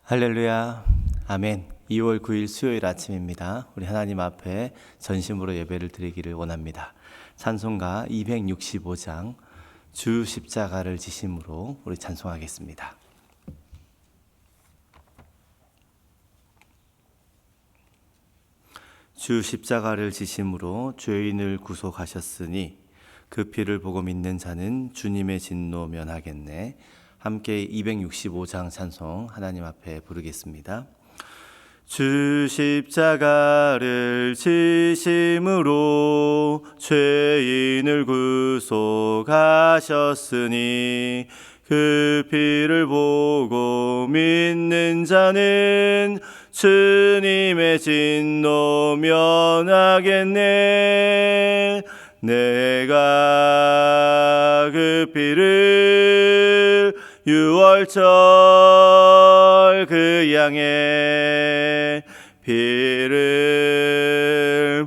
할렐루야, 아멘. 2월 9일 수요일 아침입니다. 우리 하나님 앞에 전심으로 예배를 드리기를 원합니다. 찬송가 265장 주 십자가를 지심으로 우리 찬송하겠습니다. 주 십자가를 지심으로 죄인을 구속하셨으니 그 피를 보고 믿는 자는 주님의 진노 면하겠네. 함께 265장 찬송 하나님 앞에 부르겠습니다. 주 십자가를 지심으로 죄인을 구속하셨으니 그 피를 보고 믿는 자는 주님의 진노 면하겠네. 내가 그 피를 유월절 그 양의 피를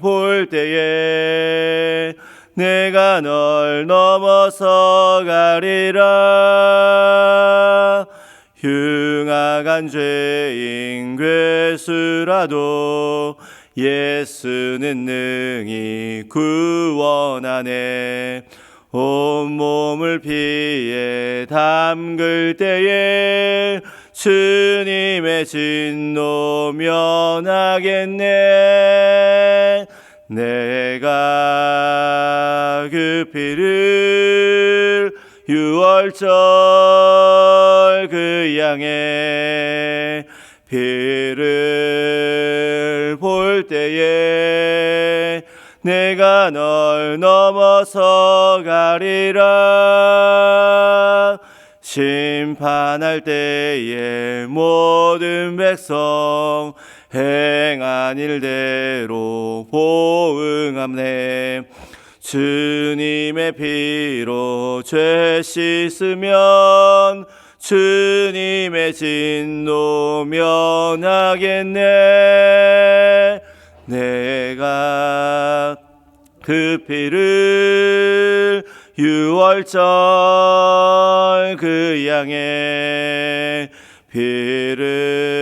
볼 때에 내가 널 넘어서 가리라. 흉악한 죄인 괴수라도 예수는 능히 구원하네. 온몸을 피에 담글 때에 주님의 진노 면하겠네. 내가 그 피를 유월절 그 양의 피를 볼 때에 내가 널 넘어서 가리라. 심판할 때에 모든 백성 행한 일대로 보응함네. 주님의 피로 죄 씻으면 주님의 진노 면하겠네. 내가 그 피를 유월절 그 양의 피를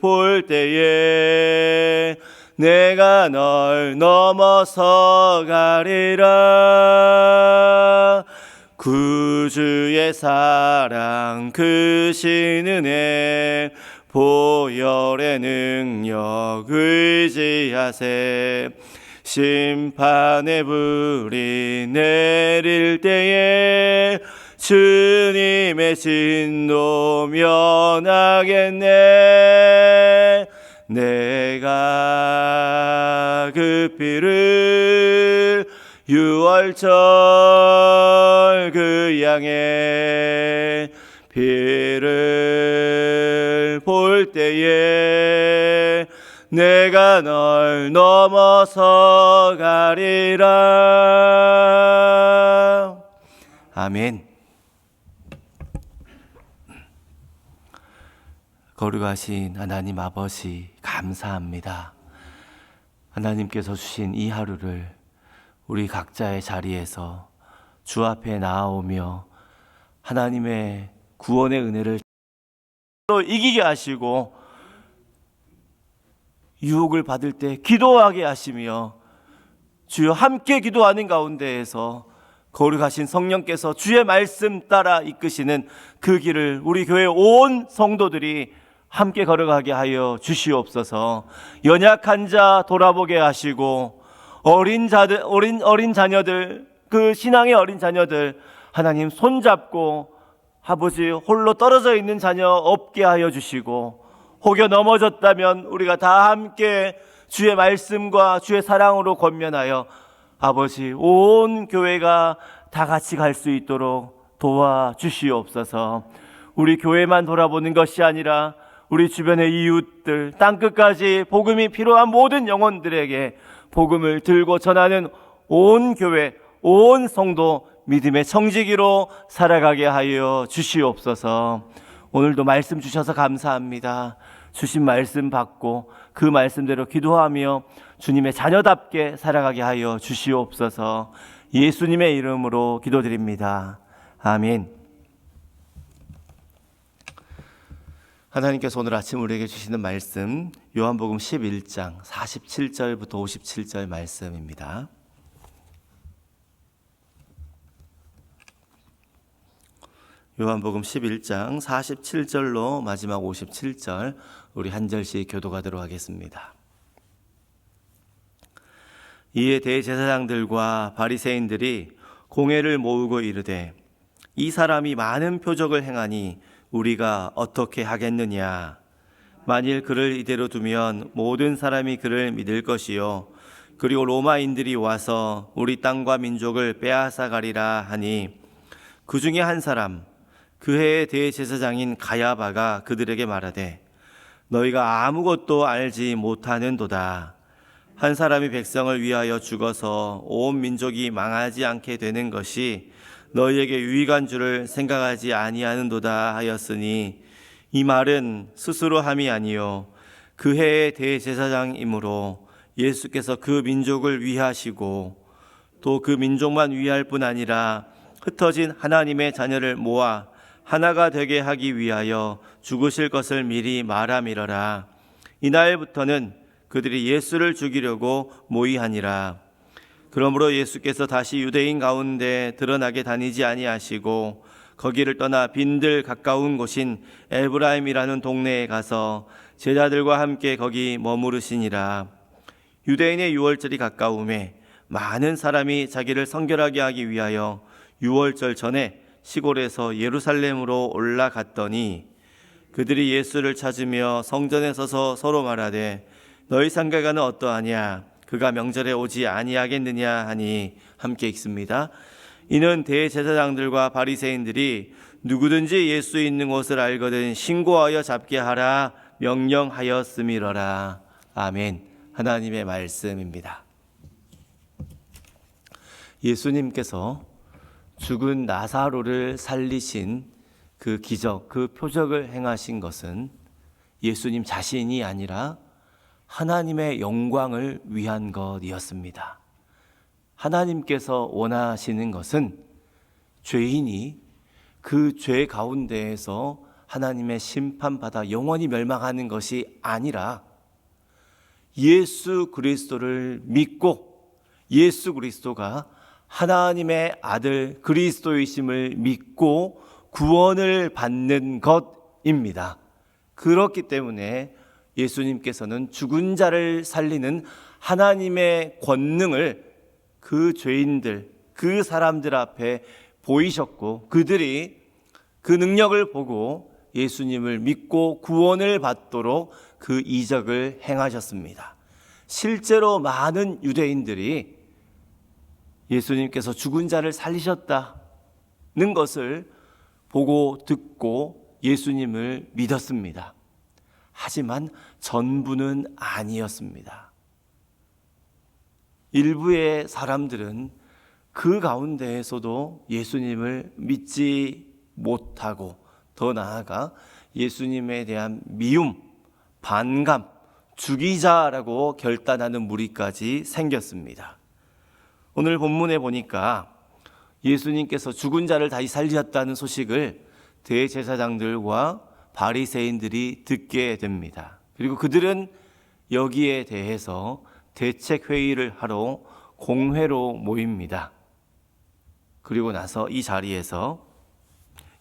볼 때에 내가 널 넘어서 가리라. 구주의 사랑 크신 은혜 보혈의 능력 의지하세. 심판의 불이 내릴 때에 주님의 진노 면하겠네. 내가 그 피를 유월절 그 양의 피를 볼 때에 내가 널 넘어서 가리라. 아멘. 거룩하신 하나님 아버지 감사합니다. 하나님께서 주신 이 하루를 우리 각자의 자리에서 주 앞에 나아오며 하나님의 구원의 은혜를 이기게 하시고 유혹을 받을 때 기도하게 하시며 주여 함께 기도하는 가운데에서 거룩하신 성령께서 주의 말씀 따라 이끄시는 그 길을 우리 교회 온 성도들이 함께 걸어가게 하여 주시옵소서. 연약한 자 돌아보게 하시고 어린 자녀들, 그 신앙의 어린 자녀들 하나님 손잡고 아버지 홀로 떨어져 있는 자녀 없게 하여 주시고, 혹여 넘어졌다면 우리가 다 함께 주의 말씀과 주의 사랑으로 권면하여 아버지 온 교회가 다 같이 갈 수 있도록 도와주시옵소서. 우리 교회만 돌아보는 것이 아니라 우리 주변의 이웃들, 땅끝까지 복음이 필요한 모든 영혼들에게 복음을 들고 전하는 온 교회, 온 성도 믿음의 청지기로 살아가게 하여 주시옵소서. 오늘도 말씀 주셔서 감사합니다. 주신 말씀 받고 그 말씀대로 기도하며 주님의 자녀답게 살아가게 하여 주시옵소서. 예수님의 이름으로 기도드립니다. 아멘. 하나님께서 오늘 아침 우리에게 주시는 말씀 요한복음 11장 47절부터 57절 말씀입니다. 요한복음 11장 47절로 마지막 57절 우리 한 절씩 교도하도록 하겠습니다. 이에 대제사장들과 바리새인들이 공회를 모으고 이르되 이 사람이 많은 표적을 행하니 우리가 어떻게 하겠느냐. 만일 그를 이대로 두면 모든 사람이 그를 믿을 것이요 그리고 로마인들이 와서 우리 땅과 민족을 빼앗아 가리라 하니 그 중에 한 사람 그 해의 대제사장인 가야바가 그들에게 말하되 너희가 아무것도 알지 못하는도다. 한 사람이 백성을 위하여 죽어서 온 민족이 망하지 않게 되는 것이 너희에게 유익한 줄을 생각하지 아니하는도다 하였으니 이 말은 스스로 함이 아니요 그 해의 대제사장이므로 예수께서 그 민족을 위하시고 또 그 민족만 위할 뿐 아니라 흩어진 하나님의 자녀를 모아 하나가 되게 하기 위하여 죽으실 것을 미리 말함이러라. 이날부터는 그들이 예수를 죽이려고 모의하니라. 그러므로 예수께서 다시 유대인 가운데 드러나게 다니지 아니하시고 거기를 떠나 빈들 가까운 곳인 에브라임이라는 동네에 가서 제자들과 함께 거기 머무르시니라. 유대인의 유월절이 가까우매 많은 사람이 자기를 성결하게 하기 위하여 유월절 전에 시골에서 예루살렘으로 올라갔더니 그들이 예수를 찾으며 성전에 서서 서로 말하되 너희 상가가는 어떠하냐. 그가 명절에 오지 아니하겠느냐 하니 함께 읽습니다. 이는 대제사장들과 바리새인들이 누구든지 예수 있는 곳을 알거든 신고하여 잡게 하라 명령하였음이러라. 아멘. 하나님의 말씀입니다. 예수님께서 죽은 나사로를 살리신 그 기적, 그 표적을 행하신 것은 예수님 자신이 아니라 하나님의 영광을 위한 것이었습니다. 하나님께서 원하시는 것은 죄인이 그 죄 가운데에서 하나님의 심판받아 영원히 멸망하는 것이 아니라 예수 그리스도를 믿고 예수 그리스도가 하나님의 아들 그리스도이심을 믿고 구원을 받는 것입니다. 그렇기 때문에 예수님께서는 죽은 자를 살리는 하나님의 권능을 그 죄인들, 그 사람들 앞에 보이셨고 그들이 그 능력을 보고 예수님을 믿고 구원을 받도록 그 이적을 행하셨습니다. 실제로 많은 유대인들이 예수님께서 죽은 자를 살리셨다는 것을 보고 듣고 예수님을 믿었습니다. 하지만 전부는 아니었습니다. 일부의 사람들은 그 가운데에서도 예수님을 믿지 못하고 더 나아가 예수님에 대한 미움, 반감, 죽이자라고 결단하는 무리까지 생겼습니다. 오늘 본문에 보니까 예수님께서 죽은 자를 다시 살리셨다는 소식을 대제사장들과 바리새인들이 듣게 됩니다. 그리고 그들은 여기에 대해서 대책 회의를 하러 공회로 모입니다. 그리고 나서 이 자리에서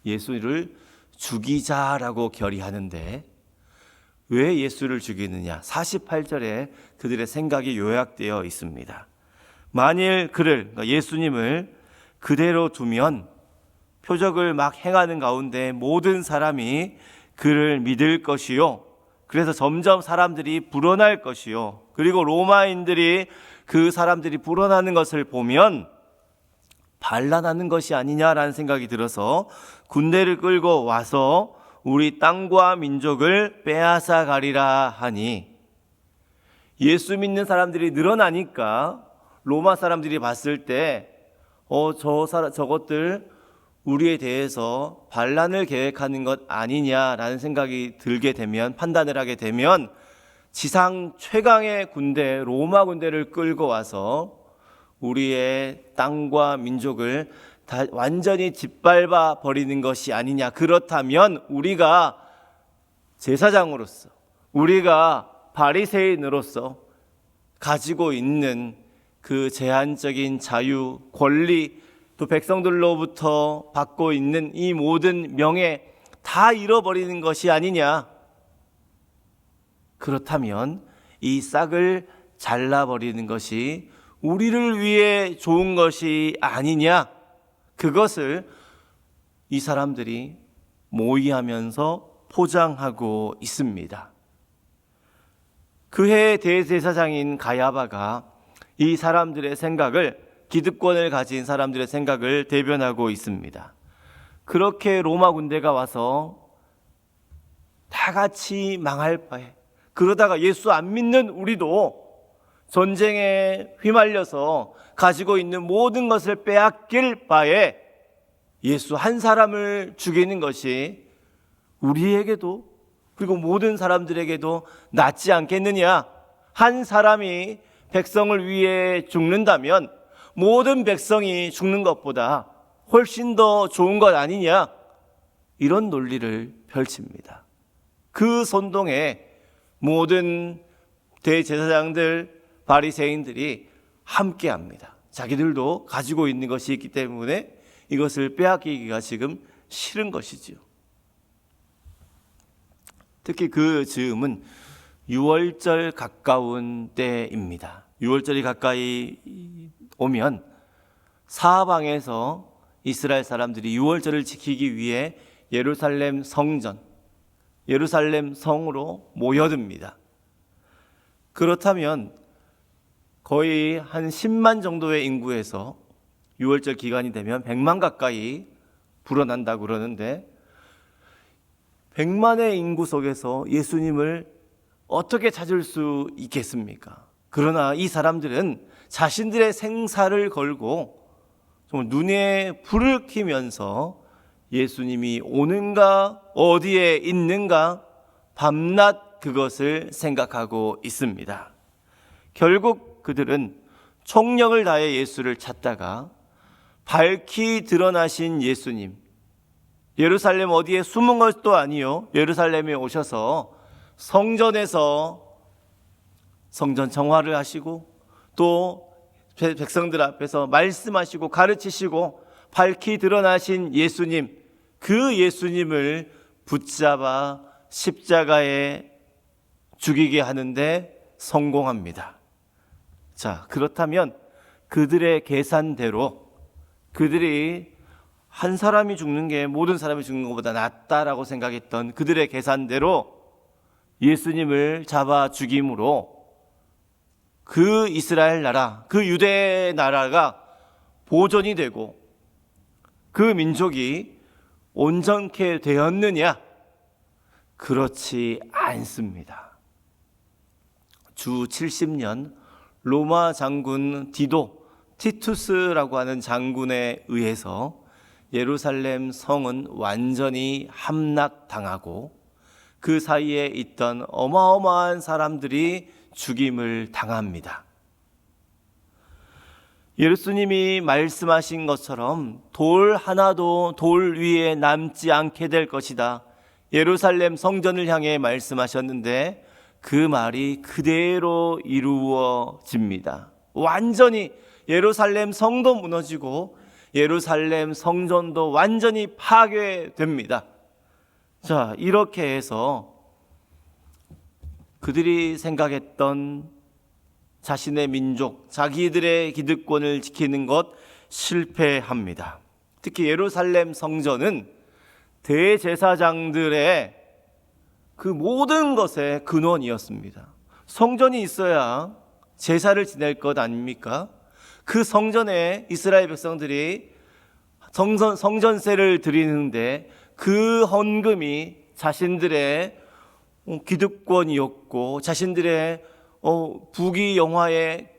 예수를 죽이자라고 결의하는데 왜 예수를 죽이느냐? 48절에 그들의 생각이 요약되어 있습니다. 만일 그러니까 예수님을 그대로 두면 표적을 막 행하는 가운데 모든 사람이 그를 믿을 것이요. 그래서 점점 사람들이 불어날 것이요. 그리고 로마인들이 그 사람들이 불어나는 것을 보면 반란하는 것이 아니냐라는 생각이 들어서 군대를 끌고 와서 우리 땅과 민족을 빼앗아 가리라 하니 예수 믿는 사람들이 늘어나니까 로마 사람들이 봤을 때 저것들 우리에 대해서 반란을 계획하는 것 아니냐라는 생각이 들게 되면 판단을 하게 되면 지상 최강의 군대 로마 군대를 끌고 와서 우리의 땅과 민족을 다 완전히 짓밟아 버리는 것이 아니냐. 그렇다면 우리가 제사장으로서, 우리가 바리새인으로서 가지고 있는 그 제한적인 자유, 권리, 또 백성들로부터 받고 있는 이 모든 명예 다 잃어버리는 것이 아니냐? 그렇다면 이 싹을 잘라버리는 것이 우리를 위해 좋은 것이 아니냐? 그것을 이 사람들이 모의하면서 포장하고 있습니다. 그해 대제사장인 가야바가 이 사람들의 생각을, 기득권을 가진 사람들의 생각을 대변하고 있습니다. 그렇게 로마 군대가 와서 다 같이 망할 바에, 그러다가 예수 안 믿는 우리도 전쟁에 휘말려서 가지고 있는 모든 것을 빼앗길 바에 예수 한 사람을 죽이는 것이 우리에게도, 그리고 모든 사람들에게도 낫지 않겠느냐? 한 사람이 백성을 위해 죽는다면 모든 백성이 죽는 것보다 훨씬 더 좋은 것 아니냐? 이런 논리를 펼칩니다. 그 선동에 모든 대제사장들, 바리새인들이 함께합니다. 자기들도 가지고 있는 것이 있기 때문에 이것을 빼앗기기가 지금 싫은 것이지요. 특히 그 즈음은 유월절 가까운 때입니다. 유월절이 가까이 오면 사방에서 이스라엘 사람들이 유월절을 지키기 위해 예루살렘 성전, 예루살렘 성으로 모여듭니다. 그렇다면 거의 한 10만 정도의 인구에서 유월절 기간이 되면 100만 가까이 불어난다고 그러는데, 100만의 인구 속에서 예수님을 어떻게 찾을 수 있겠습니까? 그러나 이 사람들은 자신들의 생사를 걸고 정말 눈에 불을 켜면서 예수님이 오는가, 어디에 있는가, 밤낮 그것을 생각하고 있습니다. 결국 그들은 총력을 다해 예수를 찾다가 밝히 드러나신 예수님, 예루살렘 어디에 숨은 것도 아니요, 예루살렘에 오셔서 성전에서 성전 정화를 하시고 또 백성들 앞에서 말씀하시고 가르치시고 밝히 드러나신 예수님, 그 예수님을 붙잡아 십자가에 죽이게 하는데 성공합니다. 자, 그렇다면 그들의 계산대로, 그들이 한 사람이 죽는 게 모든 사람이 죽는 것보다 낫다라고 생각했던 그들의 계산대로 예수님을 잡아 죽임으로 그 이스라엘 나라, 그 유대 나라가 보존이 되고 그 민족이 온전케 되었느냐? 그렇지 않습니다. 주 70년 로마 장군 티투스라고 하는 장군에 의해서 예루살렘 성은 완전히 함락당하고 그 사이에 있던 어마어마한 사람들이 죽임을 당합니다. 예수님이 말씀하신 것처럼 돌 하나도 돌 위에 남지 않게 될 것이다, 예루살렘 성전을 향해 말씀하셨는데 그 말이 그대로 이루어집니다. 완전히 예루살렘 성도 무너지고 예루살렘 성전도 완전히 파괴됩니다. 자, 이렇게 해서 그들이 생각했던 자신의 민족, 자기들의 기득권을 지키는 것 실패합니다. 특히 예루살렘 성전은 대제사장들의 그 모든 것의 근원이었습니다. 성전이 있어야 제사를 지낼 것 아닙니까? 그 성전에 이스라엘 백성들이 성전세를 드리는데 그 헌금이 자신들의 기득권이었고 자신들의 부귀영화의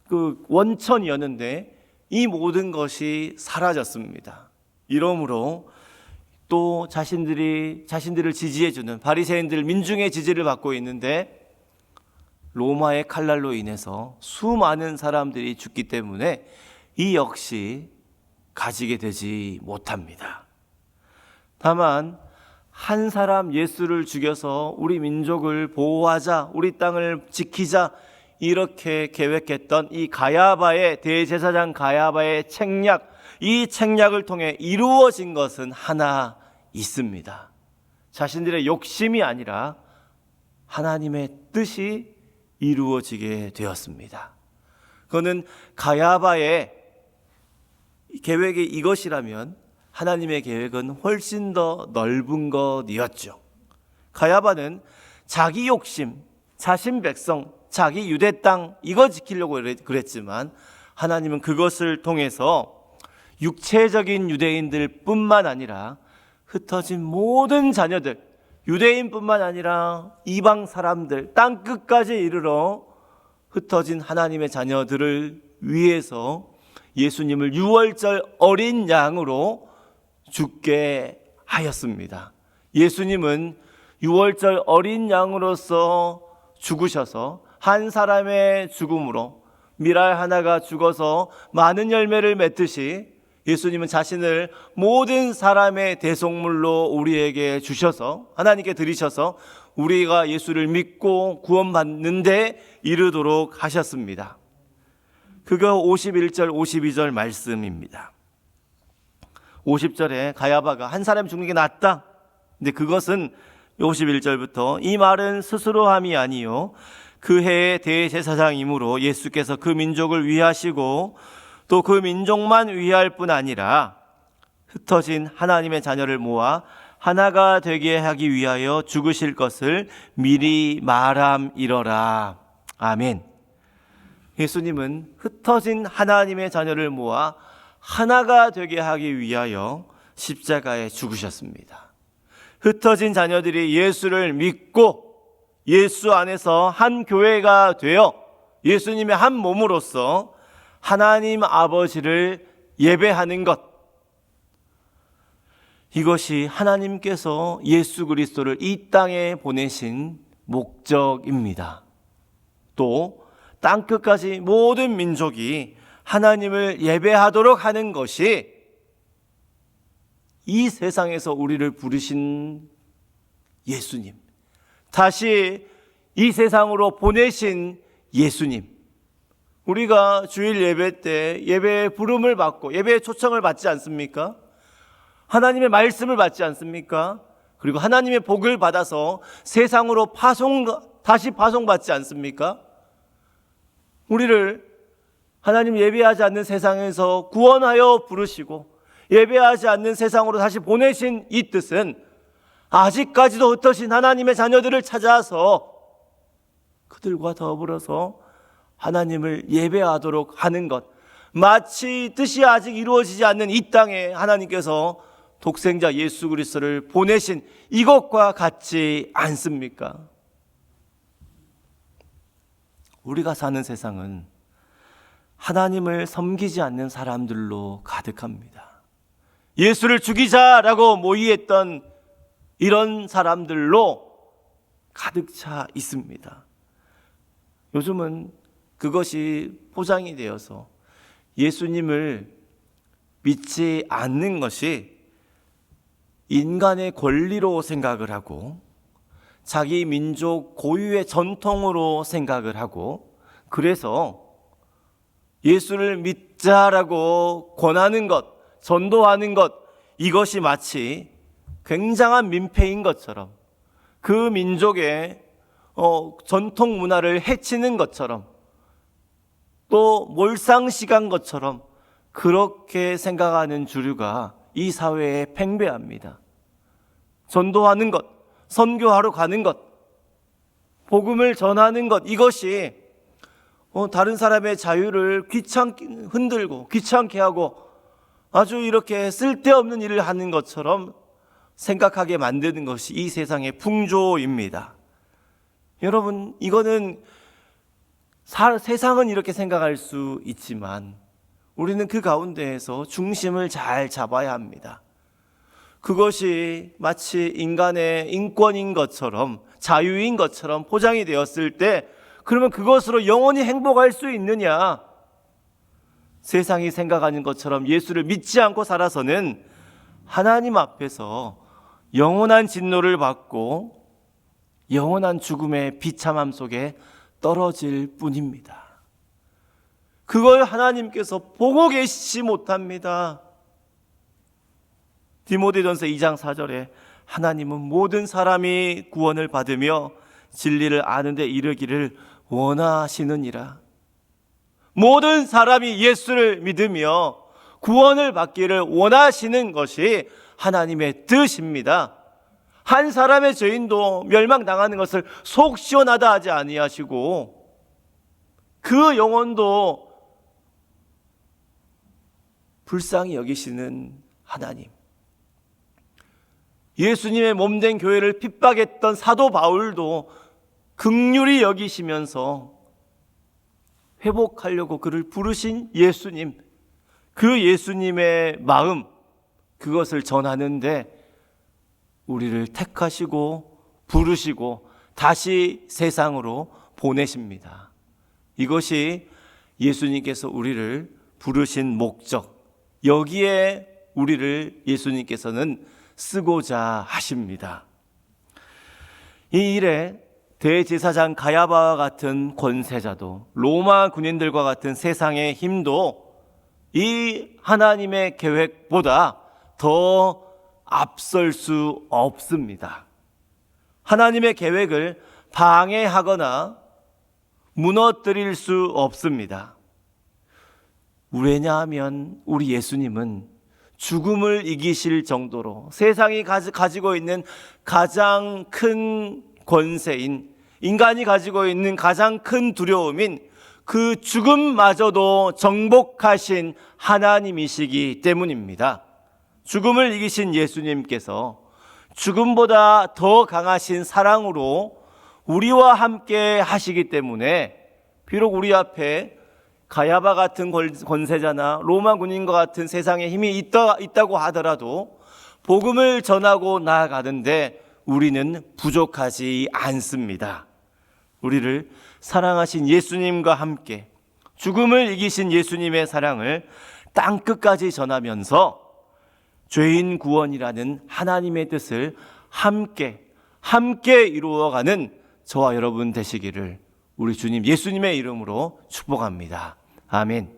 그 원천이었는데 이 모든 것이 사라졌습니다. 이러므로 또 자신들을 지지해주는 바리새인들, 민중의 지지를 받고 있는데 로마의 칼날로 인해서 수많은 사람들이 죽기 때문에 이 역시 가지게 되지 못합니다. 다만 한 사람 예수를 죽여서 우리 민족을 보호하자, 우리 땅을 지키자, 이렇게 계획했던 이 가야바의, 대제사장 가야바의 책략, 이 책략을 통해 이루어진 것은 하나 있습니다. 자신들의 욕심이 아니라 하나님의 뜻이 이루어지게 되었습니다. 그거는 가야바의 계획이 이것이라면 하나님의 계획은 훨씬 더 넓은 것이었죠. 가야바는 자기 욕심, 자신 백성, 자기 유대 땅 이거 지키려고 그랬지만 하나님은 그것을 통해서 육체적인 유대인들 뿐만 아니라 흩어진 모든 자녀들, 유대인뿐만 아니라 이방 사람들, 땅끝까지 이르러 흩어진 하나님의 자녀들을 위해서 예수님을 유월절 어린 양으로 죽게 하였습니다. 예수님은 유월절 어린 양으로서 죽으셔서 한 사람의 죽음으로 밀알 하나가 죽어서 많은 열매를 맺듯이 예수님은 자신을 모든 사람의 대속물로 우리에게 주셔서 하나님께 드리셔서 우리가 예수를 믿고 구원받는 데 이르도록 하셨습니다. 그거 51절 52절 말씀입니다. 50절에 가야바가 한 사람 죽는 게 낫다. 근데 그것은 51절부터 이 말은 스스로 함이 아니요 그 해의 대제사장이므로 예수께서 그 민족을 위하시고 또 그 민족만 위할 뿐 아니라 흩어진 하나님의 자녀를 모아 하나가 되게 하기 위하여 죽으실 것을 미리 말함이러라. 아멘. 예수님은 흩어진 하나님의 자녀를 모아 하나가 되게 하기 위하여 십자가에 죽으셨습니다. 흩어진 자녀들이 예수를 믿고 예수 안에서 한 교회가 되어 예수님의 한 몸으로서 하나님 아버지를 예배하는 것, 이것이 하나님께서 예수 그리스도를 이 땅에 보내신 목적입니다. 또 땅끝까지 모든 민족이 하나님을 예배하도록 하는 것이 이 세상에서 우리를 부르신 예수님, 다시 이 세상으로 보내신 예수님, 우리가 주일 예배 때 예배의 부름을 받고 예배의 초청을 받지 않습니까? 하나님의 말씀을 받지 않습니까? 그리고 하나님의 복을 받아서 세상으로 다시 파송받지 않습니까? 우리를 하나님 예배하지 않는 세상에서 구원하여 부르시고 예배하지 않는 세상으로 다시 보내신 이 뜻은 아직까지도 흩어진 하나님의 자녀들을 찾아서 그들과 더불어서 하나님을 예배하도록 하는 것, 마치 뜻이 아직 이루어지지 않는 이 땅에 하나님께서 독생자 예수 그리스도를 보내신 이것과 같지 않습니까? 우리가 사는 세상은 하나님을 섬기지 않는 사람들로 가득합니다. 예수를 죽이자라고 모의했던 이런 사람들로 가득 차 있습니다. 요즘은 그것이 포장이 되어서 예수님을 믿지 않는 것이 인간의 권리로 생각을 하고 자기 민족 고유의 전통으로 생각을 하고, 그래서 예수를 믿자라고 권하는 것, 전도하는 것, 이것이 마치 굉장한 민폐인 것처럼, 그 민족의 전통 문화를 해치는 것처럼, 또 몰상식한 것처럼 그렇게 생각하는 주류가 이 사회에 팽배합니다. 전도하는 것, 선교하러 가는 것, 복음을 전하는 것, 이것이 다른 사람의 자유를 흔들고 귀찮게 하고 아주 이렇게 쓸데없는 일을 하는 것처럼 생각하게 만드는 것이 이 세상의 풍조입니다. 여러분, 이거는 세상은 이렇게 생각할 수 있지만 우리는 그 가운데에서 중심을 잘 잡아야 합니다. 그것이 마치 인간의 인권인 것처럼, 자유인 것처럼 포장이 되었을 때, 그러면 그것으로 영원히 행복할 수 있느냐? 세상이 생각하는 것처럼 예수를 믿지 않고 살아서는 하나님 앞에서 영원한 진노를 받고 영원한 죽음의 비참함 속에 떨어질 뿐입니다. 그걸 하나님께서 보고 계시지 못합니다. 디모데전서 2장 4절에 하나님은 모든 사람이 구원을 받으며 진리를 아는 데 이르기를 원하시느니라. 모든 사람이 예수를 믿으며 구원을 받기를 원하시는 것이 하나님의 뜻입니다. 한 사람의 죄인도 멸망당하는 것을 속 시원하다 하지 아니하시고 그 영혼도 불쌍히 여기시는 하나님. 예수님의 몸된 교회를 핍박했던 사도 바울도 긍휼히 여기시면서 회복하려고 그를 부르신 예수님, 그 예수님의 마음, 그것을 전하는데 우리를 택하시고 부르시고 다시 세상으로 보내십니다. 이것이 예수님께서 우리를 부르신 목적, 여기에 우리를 예수님께서는 쓰고자 하십니다. 이 일에 대제사장 가야바와 같은 권세자도 로마 군인들과 같은 세상의 힘도 이 하나님의 계획보다 더 앞설 수 없습니다. 하나님의 계획을 방해하거나 무너뜨릴 수 없습니다. 왜냐하면 우리 예수님은 죽음을 이기실 정도로 세상이 가지고 있는 가장 큰 권세인, 인간이 가지고 있는 가장 큰 두려움인 그 죽음마저도 정복하신 하나님이시기 때문입니다. 죽음을 이기신 예수님께서 죽음보다 더 강하신 사랑으로 우리와 함께 하시기 때문에 비록 우리 앞에 가야바 같은 권세자나 로마 군인과 같은 세상의 힘이 있다고 하더라도 복음을 전하고 나아가는데 우리는 부족하지 않습니다. 우리를 사랑하신 예수님과 함께 죽음을 이기신 예수님의 사랑을 땅끝까지 전하면서 죄인 구원이라는 하나님의 뜻을 함께 이루어가는 저와 여러분 되시기를 우리 주님 예수님의 이름으로 축복합니다. 아멘.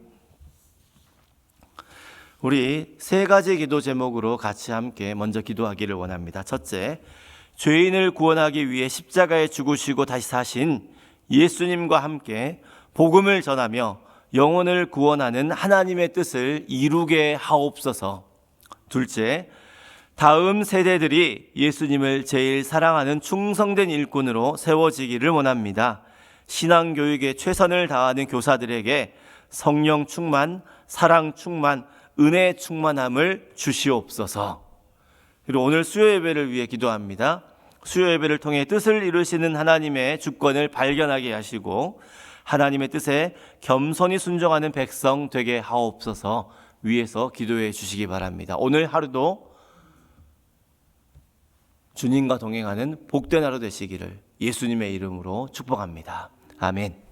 우리 세 가지 기도 제목으로 같이 함께 먼저 기도하기를 원합니다. 첫째, 죄인을 구원하기 위해 십자가에 죽으시고 다시 사신 예수님과 함께 복음을 전하며 영혼을 구원하는 하나님의 뜻을 이루게 하옵소서. 둘째, 다음 세대들이 예수님을 제일 사랑하는 충성된 일꾼으로 세워지기를 원합니다. 신앙교육에 최선을 다하는 교사들에게 성령 충만, 사랑 충만, 은혜 충만함을 주시옵소서. 그리고 오늘 수요 예배를 위해 기도합니다. 수요 예배를 통해 뜻을 이루시는 하나님의 주권을 발견하게 하시고 하나님의 뜻에 겸손히 순종하는 백성 되게 하옵소서. 위에서 기도해 주시기 바랍니다. 오늘 하루도 주님과 동행하는 복된 하루 되시기를 예수님의 이름으로 축복합니다. 아멘.